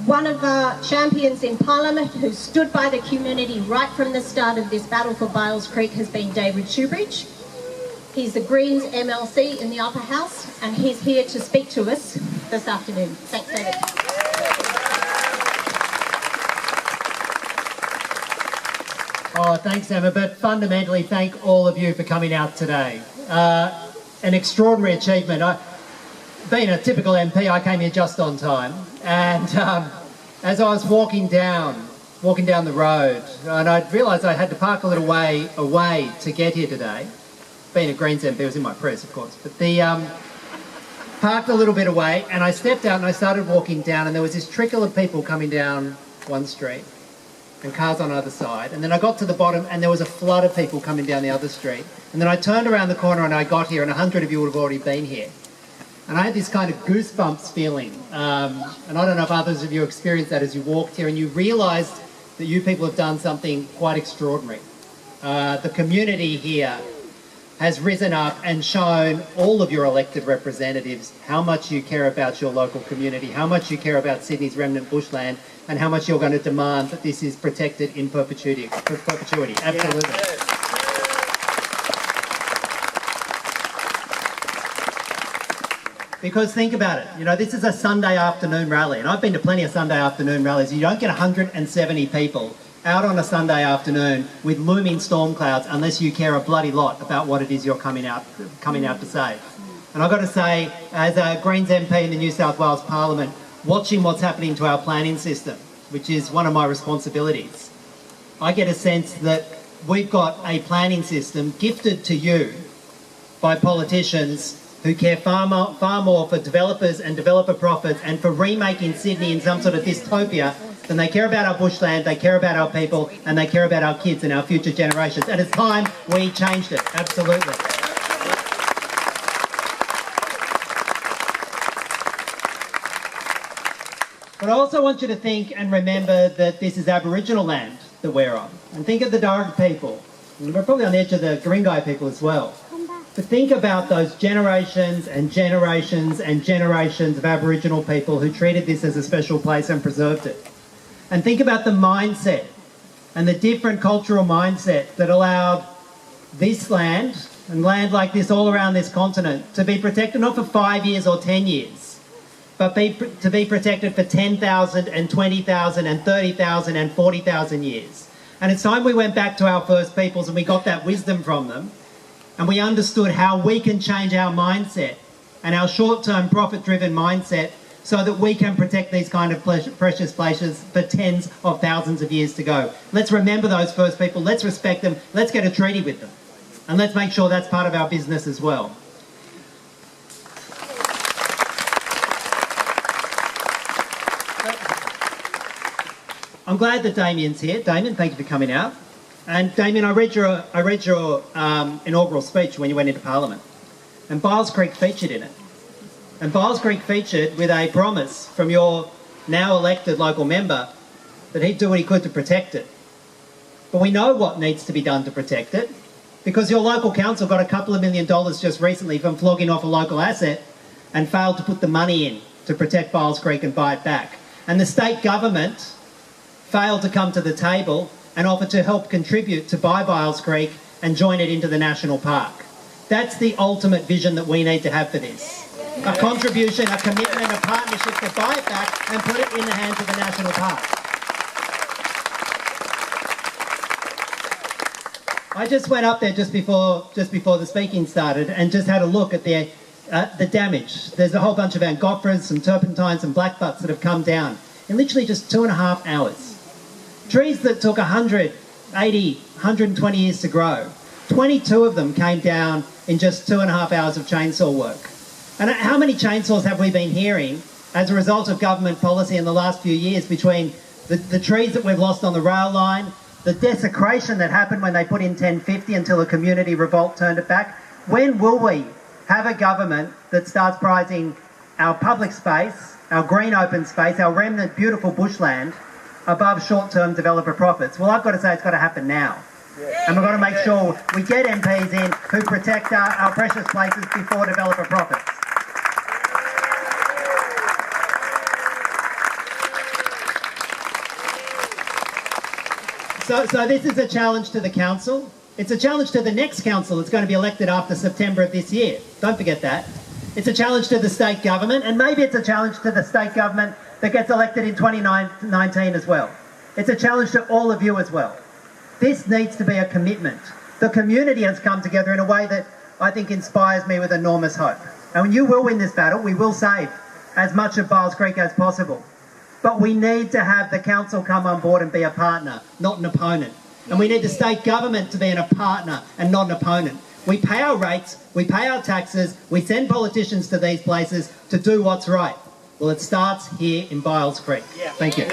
one of our champions in Parliament who stood by the community right from the start of this battle for Byles Creek has been David Shoebridge. He's the Greens MLC in the Upper House, and he's here to speak to us this afternoon. Thanks, David. Oh, thanks, Emma, but fundamentally thank all of you for coming out today. An extraordinary achievement. Being a typical MP, I came here just on time, and as I was walking down the road, and I realised I had to park a little way away to get here today. Being a Greens MP, it was in my press, of course, but parked a little bit away, and I stepped out and I started walking down, and there was this trickle of people coming down one street and cars on either side, and then I got to the bottom and there was a flood of people coming down the other street, and then I turned around the corner and I got here, and 100 of you would have already been here. And I had this kind of goosebumps feeling, and I don't know if others of you experienced that as you walked here, and you realised that you people have done something quite extraordinary. The community here has risen up and shown all of your elected representatives how much you care about your local community, how much you care about Sydney's remnant bushland, and how much you're going to demand that this is protected in perpetuity. Absolutely. Yeah. Because think about it, you know, this is a Sunday afternoon rally, and I've been to plenty of Sunday afternoon rallies. You don't get 170 people out on a Sunday afternoon with looming storm clouds unless you care a bloody lot about what it is you're coming out to say. And I've got to say, as a Greens MP in the New South Wales Parliament, watching what's happening to our planning system, which is one of my responsibilities, I get a sense that we've got a planning system gifted to you by politicians who care far more for developers and developer profits and for remaking Sydney in some sort of dystopia than they care about our bushland, they care about our people, and they care about our kids and our future generations. And it's time we changed it, absolutely. But I also want you to think and remember that this is Aboriginal land that we're on. And think of the Darug people. And we're probably on the edge of the Guringai people as well. But think about those generations and generations and generations of Aboriginal people who treated this as a special place and preserved it. And think about the mindset and the different cultural mindset that allowed this land and land like this all around this continent to be protected not for 5 years or 10 years, but to be protected for 10,000 and 20,000 and 30,000 and 40,000 years. And it's time we went back to our First Peoples and we got that wisdom from them, and we understood how we can change our mindset and our short-term profit-driven mindset so that we can protect these kind of precious places for tens of thousands of years to go. Let's remember those First People, let's respect them, let's get a treaty with them, and let's make sure that's part of our business as well. I'm glad that Damien's here. Damien, thank you for coming out. And Damien, I read your inaugural speech when you went into Parliament, and Byles Creek featured in it. And Byles Creek featured with a promise from your now elected local member that he'd do what he could to protect it. But we know what needs to be done to protect it, because your local council got a couple of $1 million just recently from flogging off a local asset and failed to put the money in to protect Byles Creek and buy it back. And the state government failed to come to the table and offer to help contribute to buy Byles Creek and join it into the national park. That's the ultimate vision that we need to have for this. A contribution, a commitment, a partnership to buy it back and put it in the hands of the national park. I just went up there just before the speaking started and just had a look at the damage. There's a whole bunch of angophores, some turpentines, some blackbutts that have come down in literally just 2.5 hours. Trees that took 180, 120 years to grow. 22 of them came down in just 2.5 hours of chainsaw work. And how many chainsaws have we been hearing as a result of government policy in the last few years between the trees that we've lost on the rail line, the desecration that happened when they put in 1050 until a community revolt turned it back? When will we have a government that starts prizing our public space, our green open space, our remnant beautiful bushland above short-term developer profits? Well, I've got to say it's got to happen now. And we've got to make sure we get MPs in who protect our precious places before developer profits. So this is a challenge to the council. It's a challenge to the next council that's going to be elected after September of this year. Don't forget that. It's a challenge to the state government, and maybe it's a challenge to the state government that gets elected in 2019 as well. It's a challenge to all of you as well. This needs to be a commitment. The community has come together in a way that I think inspires me with enormous hope. And you will win this battle. We will save as much of Biles Creek as possible. But we need to have the council come on board and be a partner, not an opponent. And we need the state government to be a partner and not an opponent. We pay our rates, we pay our taxes, we send politicians to these places to do what's right. Well, it starts here in Biles Creek. Thank you.